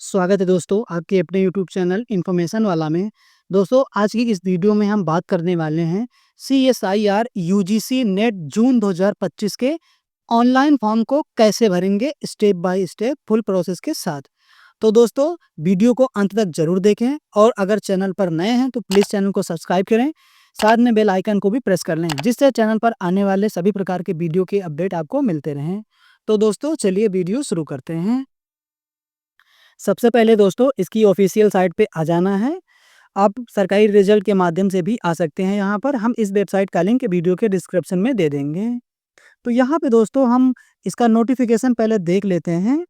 स्वागत है दोस्तों आपके अपने यूट्यूब चैनल इन्फॉर्मेशन वाला में। दोस्तों आज की इस वीडियो में हम बात करने वाले हैं CSIR यूजीसी नेट जून 2025 के ऑनलाइन फॉर्म को कैसे भरेंगे step by step full process के साथ। तो दोस्तों वीडियो को अंत तक जरूर देखें और अगर चैनल पर नए हैं तो प्लीज़ चैनल को सब्सक्राइब करें, साथ में बेल आइकन को भी प्रेस कर लें जिससे चैनल पर आने वाले सभी प्रकार के वीडियो के अपडेट आपको मिलते रहें। तो दोस्तों चलिए वीडियो शुरू करते हैं। सबसे पहले दोस्तों इसकी ऑफिशियल साइट पे आ जाना है। आप सरकारी रिजल्ट के माध्यम से भी आ सकते हैं यहाँ पर, हम इस वेबसाइट का लिंक वीडियो के डिस्क्रिप्शन में दे देंगे। तो यहाँ पे दोस्तों हम इसका नोटिफिकेशन पहले देख लेते हैं।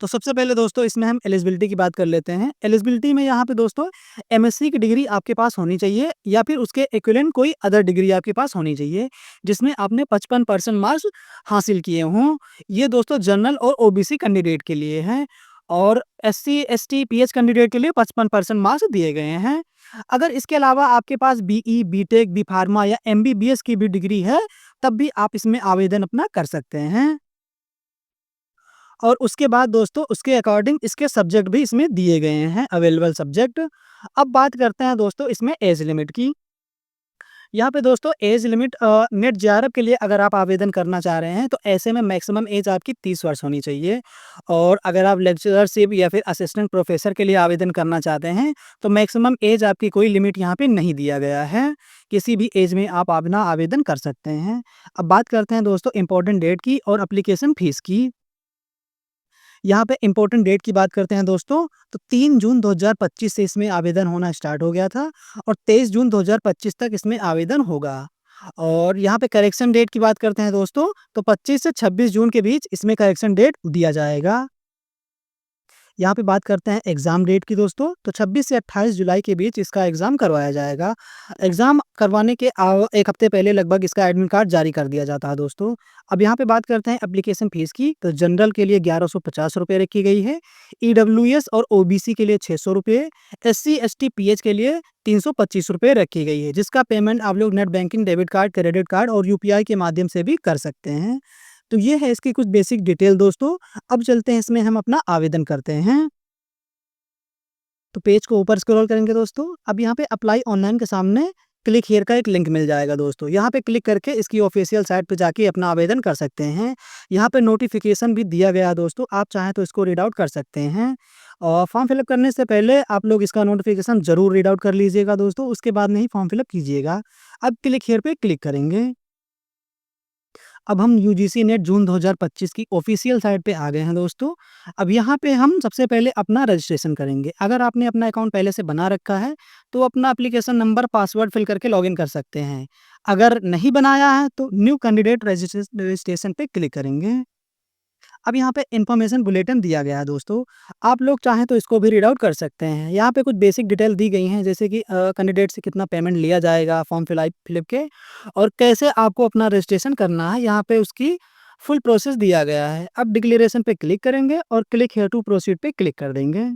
तो सबसे पहले दोस्तों इसमें हम एलिजिबिलिटी की बात कर लेते हैं। एलिजिबिलिटी में यहाँ पे दोस्तों एमएससी की डिग्री आपके पास होनी चाहिए या फिर उसके इक्विवेलेंट कोई अदर डिग्री आपके पास होनी चाहिए जिसमें आपने 55% मार्क्स हासिल किए हों। ये दोस्तों जनरल और ओबीसी कैंडिडेट के लिए है और एससी एसटी पीएच कैंडिडेट के लिए 55% मार्क्स दिए गए हैं। अगर इसके अलावा आपके पास बीई बीटेक बी फार्मा या एमबीबीएस की भी डिग्री है तब भी आप इसमें आवेदन अपना कर सकते हैं। और उसके बाद दोस्तों उसके अकॉर्डिंग इसके सब्जेक्ट भी इसमें दिए गए हैं, अवेलेबल सब्जेक्ट। अब बात करते हैं दोस्तों इसमें एज लिमिट की। यहाँ पे दोस्तों एज लिमिट नेट जेआरएफ के लिए अगर आप आवेदन करना चाह रहे हैं तो ऐसे में मैक्सिमम एज आपकी 30 वर्ष होनी चाहिए। और अगर आप लेक्चरशिप या फिर असिस्टेंट प्रोफेसर के लिए आवेदन करना चाहते हैं तो मैक्सिमम एज आपकी कोई लिमिट यहाँ पे नहीं दिया गया है, किसी भी एज में आप अपना आवेदन कर सकते हैं। अब बात करते हैं दोस्तों इंपॉर्टेंट डेट की और एप्लीकेशन फीस की। यहाँ पे इम्पोर्टेंट डेट की बात करते हैं दोस्तों, तो 3 जून 2025 से इसमें आवेदन होना स्टार्ट हो गया था और 23 जून 2025 तक इसमें आवेदन होगा। और यहाँ पे करेक्शन डेट की बात करते हैं दोस्तों, तो 25 से 26 जून के बीच इसमें करेक्शन डेट दिया जाएगा। यहाँ पे बात करते हैं एग्ज़ाम डेट की दोस्तों, तो 26 से 28 जुलाई के बीच इसका एग्ज़ाम करवाया जाएगा। एग्ज़ाम करवाने के 1 हफ्ते पहले लगभग इसका एडमिट कार्ड जारी कर दिया जाता है दोस्तों। अब यहाँ पे बात करते हैं एप्लीकेशन फ़ीस की, तो जनरल के लिए 1150 रुपये रखी गई है, ईडब्ल्यूएस और ओबीसी के लिए 600 रुपये, एससी, एसटी, पीएच के लिए 325 रुपये रखी गई है, जिसका पेमेंट आप लोग net banking, debit card, credit card और यूपीआई के माध्यम से भी कर सकते हैं। तो ये है इसकी कुछ बेसिक डिटेल दोस्तों। अब चलते हैं इसमें हम अपना आवेदन करते हैं। तो पेज को ऊपर स्क्रॉल करेंगे दोस्तों, अब यहाँ पे अप्लाई ऑनलाइन के सामने क्लिक हियर का एक लिंक मिल जाएगा दोस्तों। यहाँ पे क्लिक करके इसकी ऑफिशियल साइट पे जाके अपना आवेदन कर सकते हैं। यहाँ पे नोटिफिकेशन भी दिया गया है दोस्तों, आप चाहें तो इसको रीड आउट कर सकते हैं। और फॉर्म फिलअप करने से पहले आप लोग इसका नोटिफिकेशन ज़रूर रीड आउट कर लीजिएगा दोस्तों, उसके बाद में ही फॉर्म फिलअप कीजिएगा। अब क्लिक हियर पे क्लिक करेंगे। अब हम यूजीसी नेट जून 2025 की ऑफिशियल साइट पे आ गए हैं दोस्तों। अब यहाँ पे हम सबसे पहले अपना रजिस्ट्रेशन करेंगे। अगर आपने अपना अकाउंट पहले से बना रखा है तो अपना एप्लीकेशन नंबर पासवर्ड फिल करके लॉगिन कर सकते हैं। अगर नहीं बनाया है तो न्यू कैंडिडेट रजिस्ट्रेशन पे क्लिक करेंगे। अब यहाँ पे इन्फॉर्मेशन बुलेटिन दिया गया है दोस्तों, आप लोग चाहें तो इसको भी रीड आउट कर सकते हैं। यहाँ पे कुछ बेसिक डिटेल दी गई हैं, जैसे कि कैंडिडेट से कितना पेमेंट लिया जाएगा फॉर्म फिलअप के और कैसे आपको अपना रजिस्ट्रेशन करना है, यहाँ पे उसकी फुल प्रोसेस दिया गया है। अब डिक्लेरेशन पे क्लिक करेंगे और क्लिक हियर टू प्रोसीड पे क्लिक कर देंगे।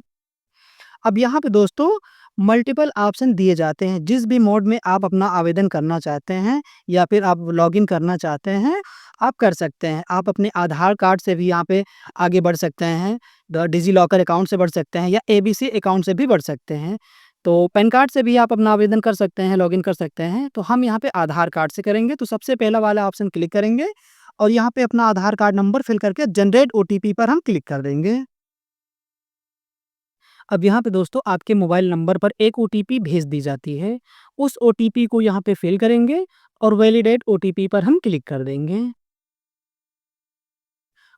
अब यहाँ पे दोस्तों मल्टीपल ऑप्शन दिए जाते हैं, जिस भी मोड में आप अपना आवेदन करना चाहते हैं या फिर आप लॉगिन करना चाहते हैं, आप कर सकते हैं। आप अपने आधार कार्ड से भी यहाँ पे आगे बढ़ सकते हैं, डिजी लॉकर अकाउंट से बढ़ सकते हैं या एबीसी अकाउंट से भी बढ़ सकते हैं। तो पैन कार्ड से भी आप अपना आवेदन कर सकते हैं, लॉगिन कर सकते हैं। तो हम यहाँ पे आधार कार्ड से करेंगे, तो सबसे पहला वाला ऑप्शन क्लिक करेंगे और यहाँ पे अपना आधार कार्ड नंबर फिल करके जनरेट ओटीपी पर हम क्लिक कर देंगे। अब यहाँ पे दोस्तों आपके मोबाइल नंबर पर एक ओटीपी भेज दी जाती है। उस ओटीपी को यहाँ पे फिल करेंगे और वैलिडेट ओटीपी पर हम क्लिक कर देंगे।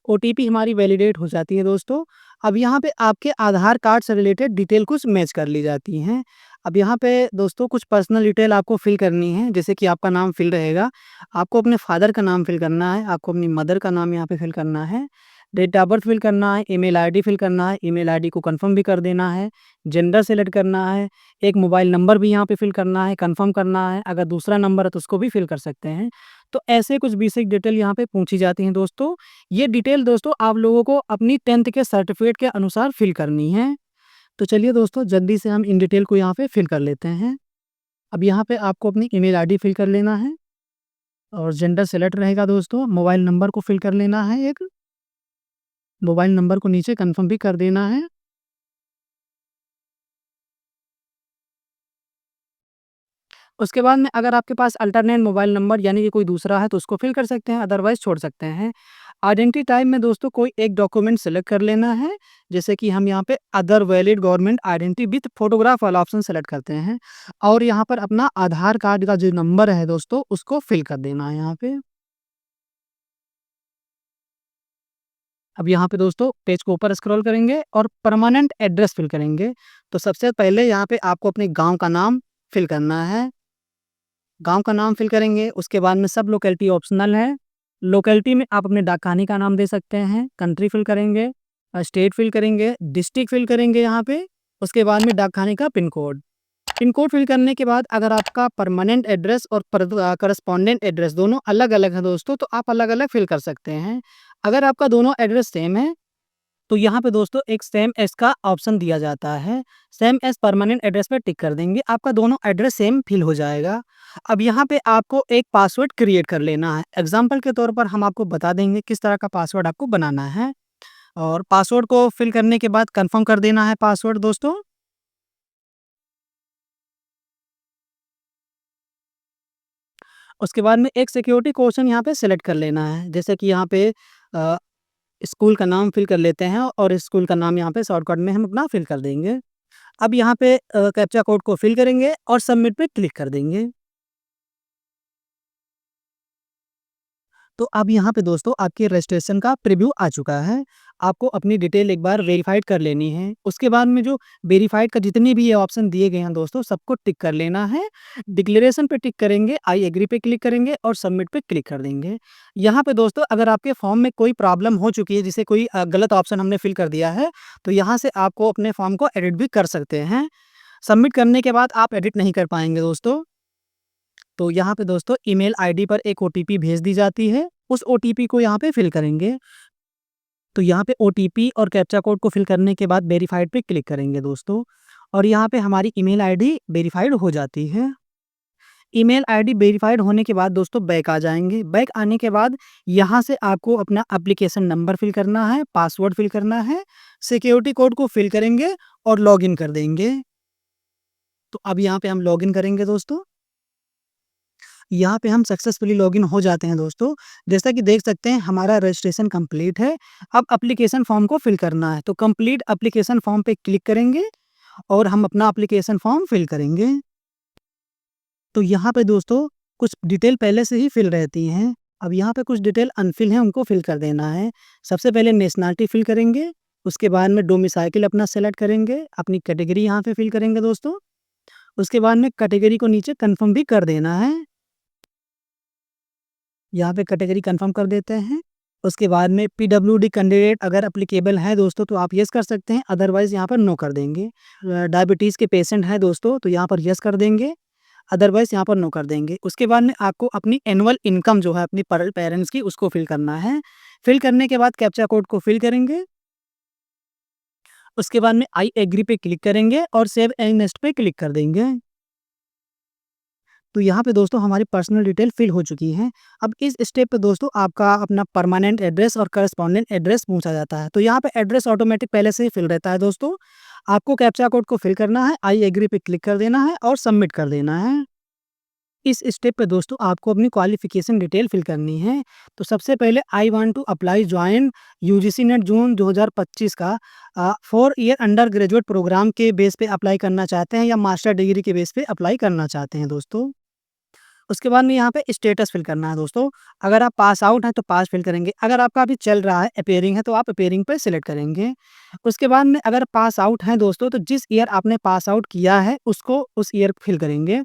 ओटीपी हमारी वैलिडेट हो जाती है दोस्तों। अब यहाँ पे आपके आधार कार्ड से रिलेटेड डिटेल कुछ मैच कर ली जाती हैं। अब यहाँ पे दोस्तों कुछ पर्सनल डिटेल आपको फिल करनी है, जैसे कि आपका नाम फिल रहेगा। आपको अपने फादर का नाम फिल करना है, आपको अपनी मदर का नाम यहाँ पे फिल करना है, डेट ऑफ बर्थ फिल करना है, ईमेल आईडी फिल करना है, ईमेल आईडी को कंफर्म भी कर देना है, जेंडर सेलेक्ट करना है, एक मोबाइल नंबर भी यहाँ पे फिल करना है, कंफर्म करना है। अगर दूसरा नंबर है तो उसको भी फिल कर सकते हैं। तो ऐसे कुछ बेसिक डिटेल यहाँ पे पूछी जाती हैं दोस्तों। ये डिटेल दोस्तों आप लोगों को अपनी 10th के सर्टिफिकेट के अनुसार फिल करनी है। तो चलिए दोस्तों जल्दी से हम इन डिटेल को यहाँ पे फिल कर लेते हैं। अब यहाँ पे आपको अपनी ईमेल आईडी फिल कर लेना है और जेंडर सेलेक्ट रहेगा दोस्तों, मोबाइल नंबर को फिल कर लेना है एक। मोबाइल नंबर को नीचे कन्फर्म भी कर देना है। उसके बाद में अगर आपके पास अल्टरनेट मोबाइल नंबर यानी कि कोई दूसरा है तो उसको फिल कर सकते हैं, अदरवाइज़ छोड़ सकते हैं। आइडेंटिटी टाइप में दोस्तों कोई एक डॉक्यूमेंट सेलेक्ट कर लेना है, जैसे कि हम यहाँ पे other valid government identity with photograph वाला ऑप्शन सेलेक्ट करते हैं और यहाँ पर अपना आधार कार्ड का जो नंबर है दोस्तों उसको फिल कर देना है यहाँ पे। अब यहाँ पे दोस्तों पेज को ऊपर स्क्रॉल करेंगे और परमानेंट एड्रेस फिल करेंगे। तो सबसे पहले यहाँ पे आपको अपने गाँव का नाम फिल करना है। गाँव का नाम फिल करेंगे, उसके बाद में सब लोकेलिटी ऑप्शनल है। लोकेलिटी में आप अपने डाक खाने का नाम दे सकते हैं, कंट्री फिल करेंगे, स्टेट फिल करेंगे, डिस्ट्रिक्ट फिल करेंगे यहाँ पे, उसके बाद में डाक खाने का पिन कोड। पिन कोड फिल करने के बाद अगर आपका परमानेंट एड्रेस और करस्पॉन्डेंट एड्रेस दोनों अलग-अलग है दोस्तों, तो आप अलग-अलग फिल कर सकते हैं। अगर आपका दोनों एड्रेस सेम है तो यहाँ पे दोस्तों एक सेम एज़ का ऑप्शन दिया जाता है। सेम एज़ परमानेंट एड्रेस पे टिक कर देंगे, आपका दोनों एड्रेस सेम फिल हो जाएगा। अब यहाँ पे आपको एक पासवर्ड क्रिएट कर लेना है। एग्ज़ाम्पल के तौर पर हम आपको बता देंगे किस तरह का पासवर्ड आपको बनाना है और पासवर्ड को फिल करने के बाद कन्फर्म कर देना है पासवर्ड दोस्तों। उसके बाद में एक सिक्योरिटी क्वेश्चन यहाँ पे सेलेक्ट कर लेना है। जैसे कि यहाँ पे अ, स्कूल का नाम फिल कर लेते हैं और स्कूल का नाम यहाँ पे शॉर्टकट में हम अपना फिल कर देंगे। अब यहाँ पे कैप्चा कोड को फिल करेंगे और सबमिट पे क्लिक कर देंगे। तो अब यहाँ पे दोस्तों आपके रजिस्ट्रेशन का प्रीव्यू आ चुका है। आपको अपनी डिटेल एक बार वेरीफाइड कर लेनी है। उसके बाद में जो वेरीफाइड का जितने भी ये ऑप्शन दिए गए हैं दोस्तों सबको टिक कर लेना है। डिक्लेरेशन पे टिक करेंगे, आई एग्री पे क्लिक करेंगे और सबमिट पे क्लिक कर देंगे। यहाँ पे दोस्तों अगर आपके फॉर्म में कोई प्रॉब्लम हो चुकी है जैसे कोई गलत ऑप्शन हमने फिल कर दिया है, तो यहाँ से आपको अपने फॉर्म को एडिट भी कर सकते हैं। सबमिट करने के बाद आप एडिट नहीं कर पाएँगे दोस्तों। तो यहाँ पे दोस्तों ईमेल आईडी पर एक ओटीपी भेज दी जाती है, उस ओटीपी को यहाँ पे फिल करेंगे। तो यहाँ पे ओटीपी और कैप्चा कोड को फिल करने के बाद वेरीफाइड पे क्लिक करेंगे दोस्तों और यहाँ पे हमारी ईमेल आईडी वेरीफाइड हो जाती है। ईमेल आईडी वेरीफाइड होने के बाद दोस्तों बैक आ जाएँगे। बैक आने के बाद यहाँ से आपको अपना एप्लीकेशन नंबर फिल करना है, पासवर्ड फिल करना है, सिक्योरिटी कोड को फिल करेंगे और लॉगिन कर देंगे। तो अब यहाँ पे हम लॉगिन करेंगे दोस्तों। यहाँ पे हम सक्सेसफुली लॉगिन हो जाते हैं दोस्तों। जैसा कि देख सकते हैं हमारा रजिस्ट्रेशन कंप्लीट है। अब एप्लीकेशन फॉर्म को फिल करना है, तो कंप्लीट एप्लीकेशन फॉर्म पे क्लिक करेंगे और हम अपना एप्लीकेशन फॉर्म फिल करेंगे। तो यहाँ पे दोस्तों कुछ डिटेल पहले से ही फिल रहती हैं। अब यहाँ पे कुछ डिटेल अनफिल हैं उनको फिल कर देना है। सबसे पहले नेशनैलिटी फिल करेंगे, उसके बाद में डोमिसाइकिल अपना सेलेक्ट करेंगे, अपनी कैटेगरी यहाँ पे फिल करेंगे दोस्तों। उसके बाद में कैटेगरी को नीचे कन्फर्म भी कर देना है। यहाँ पे कैटेगरी कंफर्म कर देते हैं। उसके बाद में पीडब्ल्यूडी कैंडिडेट अगर एप्लीकेबल है दोस्तों तो आप येस कर सकते हैं, अदरवाइज़ यहाँ पर नो कर देंगे। डायबिटीज़ के पेशेंट हैं दोस्तों तो यहाँ पर येस कर देंगे, अदरवाइज़ यहाँ पर नो कर देंगे। उसके बाद में आपको अपनी एनुअल इनकम जो है अपनी पेरेंट्स की उसको फिल करना है। फिल करने के बाद कैप्चा कोड को फिल करेंगे। उसके बाद में आई एग्री पे क्लिक करेंगे और सेव एंड नेक्स्ट पे क्लिक कर देंगे। तो यहाँ पे दोस्तों हमारी पर्सनल डिटेल फिल हो चुकी है। अब इस स्टेप पे दोस्तों आपका अपना परमानेंट एड्रेस और करस्पॉन्डेंट एड्रेस पूछा जाता है। तो यहाँ पे एड्रेस ऑटोमेटिक पहले से ही फिल रहता है दोस्तों। आपको कैप्चा कोड को फिल करना है, आई एग्री पे क्लिक कर देना है और सबमिट कर देना है। इस स्टेप पे दोस्तों आपको अपनी क्वालिफिकेशन डिटेल फिल करनी है। तो सबसे पहले I want to apply join UGC NET June 2025 का 4 ईयर अंडर ग्रेजुएट प्रोग्राम के बेस पे अप्लाई करना चाहते हैं या मास्टर डिग्री के बेस पे अप्लाई करना चाहते हैं दोस्तों। उसके बाद में यहाँ पे स्टेटस फिल करना है दोस्तों। अगर आप पास आउट हैं तो पास फिल करेंगे, अगर आपका अभी चल रहा है अपीयरिंग है तो आप अपीयरिंग पे सिलेक्ट करेंगे। उसके बाद में अगर पास आउट हैं दोस्तों तो जिस ईयर आपने पास आउट किया है उसको उस ईयर फिल करेंगे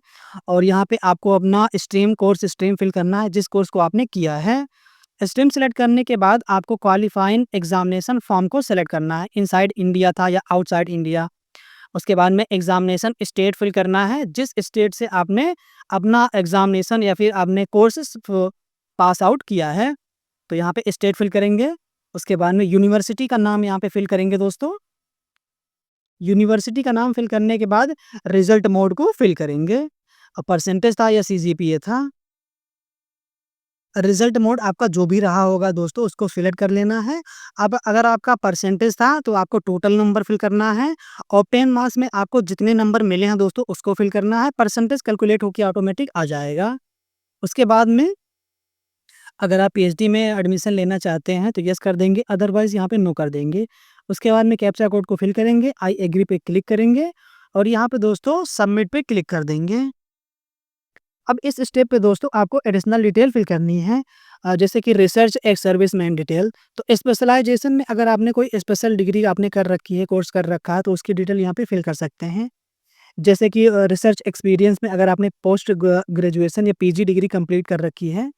और यहाँ पे आपको अपना स्ट्रीम फिल करना है जिस कोर्स को आपने किया है। स्ट्रीम सेलेक्ट करने के बाद आपको क्वालिफाइंग एग्जामिनेशन फॉर्म को सेलेक्ट करना है, इनसाइड इंडिया था या आउटसाइड इंडिया। उसके बाद में एग्जामिनेशन स्टेट फिल करना है, जिस स्टेट से आपने अपना एग्जामिनेशन या फिर आपने कोर्सेस पास आउट किया है, तो यहाँ पे स्टेट फिल करेंगे। उसके बाद में यूनिवर्सिटी का नाम यहाँ पे फिल करेंगे दोस्तों। यूनिवर्सिटी का नाम फिल करने के बाद रिजल्ट मोड को फिल करेंगे और परसेंटेज था या सीजीपीए था। रिजल्ट मोड आपका जो भी रहा होगा दोस्तों उसको सिलेक्ट कर लेना है। अब अगर आपका परसेंटेज था तो आपको टोटल नंबर फिल करना है और 10 मार्क्स में आपको जितने नंबर मिले हैं दोस्तों उसको फिल करना है। परसेंटेज कैलकुलेट होके ऑटोमेटिक आ जाएगा। उसके बाद में अगर आप पीएचडी में एडमिशन लेना चाहते हैं तो यस कर देंगे, अदरवाइज़ यहाँ पे नो कर देंगे। उसके बाद में कैप्चा कोड को फिल करेंगे, आई एग्री पे क्लिक करेंगे और यहाँ पे दोस्तों सबमिट पे क्लिक कर देंगे। अब इस स्टेप पे दोस्तों आपको एडिशनल डिटेल फिल करनी है, जैसे कि रिसर्च एक सर्विसमैन डिटेल। तो स्पेशलाइजेशन में अगर आपने कोई स्पेशल डिग्री आपने कर रखी है, कोर्स कर रखा है तो उसकी डिटेल यहाँ पे फिल कर सकते हैं। जैसे कि रिसर्च एक्सपीरियंस में अगर आपने पोस्ट ग्रेजुएशन या पीजी डिग्री कंप्लीट कर रखी है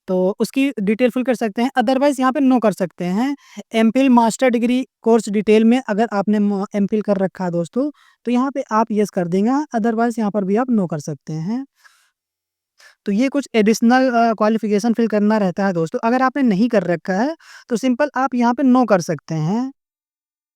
तो उसकी डिटेल फिल कर सकते हैं, अदरवाइज़ यहाँ पे नो कर सकते हैं। MPhil master degree course detail में अगर आपने एमफिल कर रखा है दोस्तों तो यहाँ पे आप यस कर देंगे, अदरवाइज़ यहाँ पर भी आप नो कर सकते हैं। तो ये कुछ एडिशनल क्वालिफ़िकेशन फिल करना रहता है दोस्तों। अगर आपने नहीं कर रखा है, तो सिंपल आप यहाँ पे नो कर सकते हैं।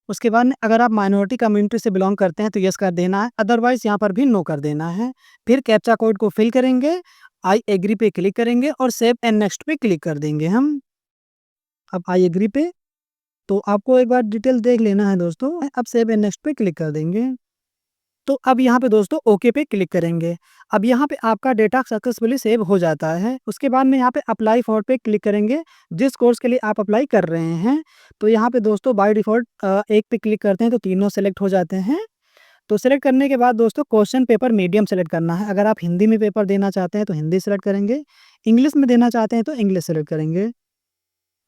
उसके बाद में अगर आप माइनॉरिटी कम्युनिटी से बिलॉन्ग करते हैं, तो येस कर देना है, अदरवाइज़ यहाँ पर भी नो कर देना है। फिर कैप्चा कोड को फिल करेंगे, आई एग्री पे क्लिक करेंगे और सेव एंड नेक्स्ट पे क्लिक कर देंगे हम। अब आई एग्री पे तो आपको एक बार डिटेल देख लेना है दोस्तों। अब सेव एंड नेक्स्ट पे क्लिक कर देंगे। तो अब यहाँ पे दोस्तों ओके पे क्लिक करेंगे। अब यहाँ पे आपका डेटा सक्सेसफुली सेव हो जाता है। उसके बाद में यहाँ पे अप्लाई फॉर पे क्लिक करेंगे, जिस कोर्स के लिए आप अप्लाई कर रहे हैं। तो यहाँ पे दोस्तों बाय डिफ़ॉल्ट एक पे क्लिक करते हैं तो तीनों सेलेक्ट हो जाते हैं। तो सेलेक्ट करने के बाद दोस्तों क्वेश्चन पेपर मीडियम सेलेक्ट करना है। अगर आप हिंदी में पेपर देना चाहते हैं तो हिंदी सेलेक्ट करेंगे, इंग्लिश में देना चाहते हैं तो इंग्लिश सेलेक्ट करेंगे।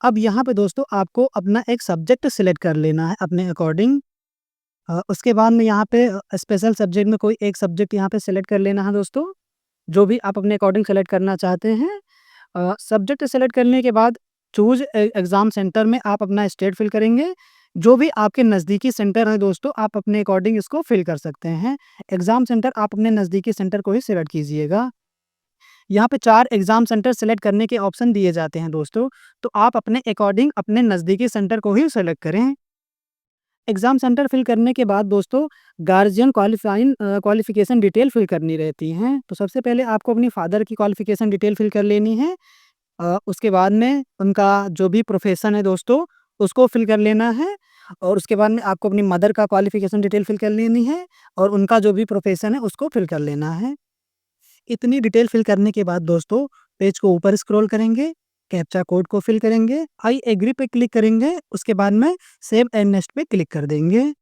अब यहाँ पे दोस्तों आपको अपना एक सब्जेक्ट सेलेक्ट कर लेना है अपने अकॉर्डिंग। उसके बाद में यहाँ पे स्पेशल सब्जेक्ट में कोई एक सब्जेक्ट यहाँ पे सेलेक्ट कर लेना है दोस्तों, जो भी आप अपने अकॉर्डिंग सेलेक्ट करना चाहते हैं। सब्जेक्ट सेलेक्ट करने के बाद चूज़ एग्ज़ाम सेंटर में आप अपना स्टेट फिल करेंगे। जो भी आपके नज़दीकी सेंटर है दोस्तों, आप अपने अकॉर्डिंग इसको फिल कर सकते हैं। एग्ज़ाम सेंटर आप अपने नज़दीकी सेंटर को ही सेलेक्ट कीजिएगा। यहाँ पे 4 एग्ज़ाम सेंटर सेलेक्ट करने के ऑप्शन दिए जाते हैं दोस्तों, तो आप अपने अकॉर्डिंग अपने नज़दीकी सेंटर को ही सेलेक्ट करें। एग्ज़ाम सेंटर फिल करने के बाद दोस्तों गार्जियन क्वालिफ़िकेशन डिटेल फिल करनी रहती हैं। तो सबसे पहले आपको अपनी फ़ादर की क्वालिफ़िकेशन डिटेल फिल कर लेनी है। उसके बाद में उनका जो भी प्रोफ़ेशन है दोस्तों, उसको फिल कर लेना है और उसके बाद में आपको अपनी मदर का क्वालिफ़िकेशन डिटेल फिल कर लेनी है और उनका जो भी प्रोफ़ेशन है उसको फिल कर लेना है। इतनी डिटेल फिल करने के बाद दोस्तों पेज को ऊपर स्क्रॉल करेंगे, कैप्चा कोड को फिल करेंगे, आई एग्री पे क्लिक करेंगे, उसके बाद में सेव एंड नेक्स्ट पे क्लिक कर देंगे।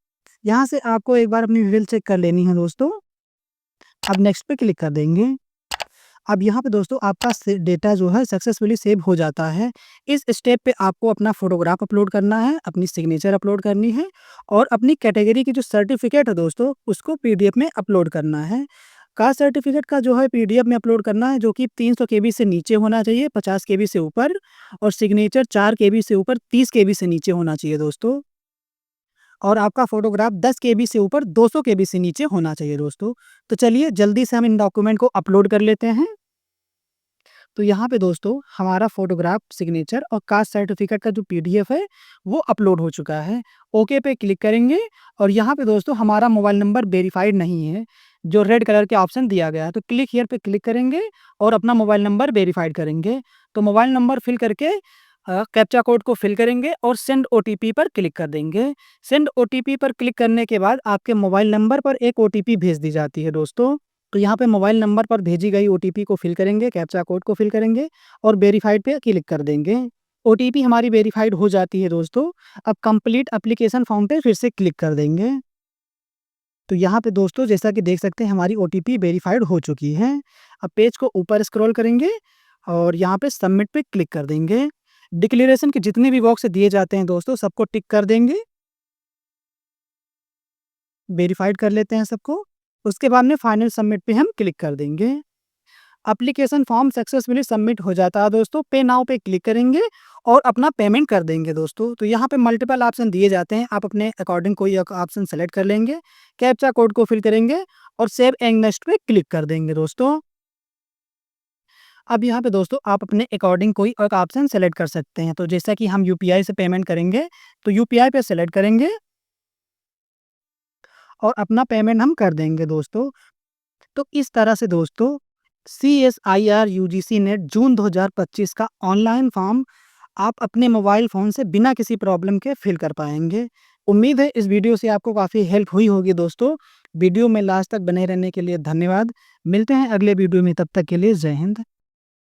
यहाँ से आपको एक बार अपनी डिटेल चेक कर लेनी है दोस्तों। अब नेक्स्ट पे क्लिक कर देंगे। अब यहाँ पे दोस्तों आपका डेटा जो है सक्सेसफुली सेव हो जाता है। इस स्टेप पे आपको अपना फोटोग्राफ अपलोड करना है, अपनी सिग्नेचर अपलोड करनी है और अपनी कैटेगरी की जो सर्टिफिकेट है दोस्तों उसको पीडीएफ में अपलोड करना है। कास्ट सर्टिफिकेट का जो है पीडीएफ में अपलोड करना है, जो कि 300 केबी से नीचे होना चाहिए, 50 केबी से ऊपर, और सिग्नेचर 4 केबी से ऊपर, 30 केबी से नीचे होना चाहिए दोस्तों। और आपका फ़ोटोग्राफ 10 केबी से ऊपर, 200 केबी से नीचे होना चाहिए दोस्तों। तो चलिए जल्दी से हम इन डॉक्यूमेंट को अपलोड कर लेते हैं। तो यहाँ पे दोस्तों हमारा फ़ोटोग्राफ, सिग्नेचर और कास्ट सर्टिफिकेट का जो पीडीएफ है वो अपलोड हो चुका है। ओके पे क्लिक करेंगे और यहाँ पे दोस्तों हमारा मोबाइल नंबर वेरीफाइड नहीं है, जो रेड कलर के ऑप्शन दिया गया है। तो क्लिक हियर पे क्लिक करेंगे और अपना मोबाइल नंबर वेरीफाइड करेंगे। तो मोबाइल नंबर फिल करके कैप्चा कोड को फिल करेंगे और सेंड ओटीपी पर क्लिक कर देंगे। सेंड ओटीपी पर क्लिक करने के बाद आपके मोबाइल नंबर पर एक ओटीपी भेज दी जाती है दोस्तों। तो यहाँ पे मोबाइल नंबर पर भेजी गई ओटीपी को फिल करेंगे, कैप्चा कोड को फिल करेंगे और वेरीफाइड पे क्लिक कर देंगे। ओटीपी हमारी वेरीफाइड हो जाती है दोस्तों। अब कंप्लीट एप्लीकेशन फॉर्म पे फिर से क्लिक कर देंगे। तो यहाँ पे दोस्तों जैसा कि देख सकते हैं हमारी ओटीपी वेरीफाइड हो चुकी है। अब पेज को ऊपर स्क्रॉल करेंगे और यहाँ पे सबमिट पे क्लिक कर देंगे। डिक्लेरेशन के जितने भी बॉक्स दिए जाते हैं दोस्तों सबको टिक कर देंगे। वेरीफाइड कर लेते हैं सबको। उसके बाद में फाइनल सबमिट पे हम क्लिक कर देंगे। एप्लीकेशन फॉर्म सक्सेसफुली सबमिट हो जाता है दोस्तों। पे नाउ पे क्लिक करेंगे और अपना पेमेंट कर देंगे दोस्तों। तो यहाँ पे मल्टीपल ऑप्शन दिए जाते हैं, आप अपने अकॉर्डिंग कोई एक ऑप्शन सेलेक्ट कर लेंगे, कैप्चा कोड को फिल करेंगे और सेव एंड नेक्स्ट पे क्लिक कर देंगे दोस्तों। अब यहाँ पे दोस्तों आप अपने अकॉर्डिंग कोई एक ऑप्शन सेलेक्ट कर सकते हैं। तो जैसा कि हम यूपीआई से पेमेंट करेंगे तो यूपीआई पे सेलेक्ट करेंगे और अपना पेमेंट हम कर देंगे दोस्तों। तो इस तरह से दोस्तों CSIR UGC नेट जून 2025 का ऑनलाइन फॉर्म आप अपने मोबाइल फ़ोन से बिना किसी प्रॉब्लम के फिल कर पाएँगे। उम्मीद है इस वीडियो से आपको काफ़ी हेल्प हुई होगी दोस्तों। वीडियो में लास्ट तक बने रहने के लिए धन्यवाद। मिलते हैं अगले वीडियो में, तब तक के लिए जय हिंद।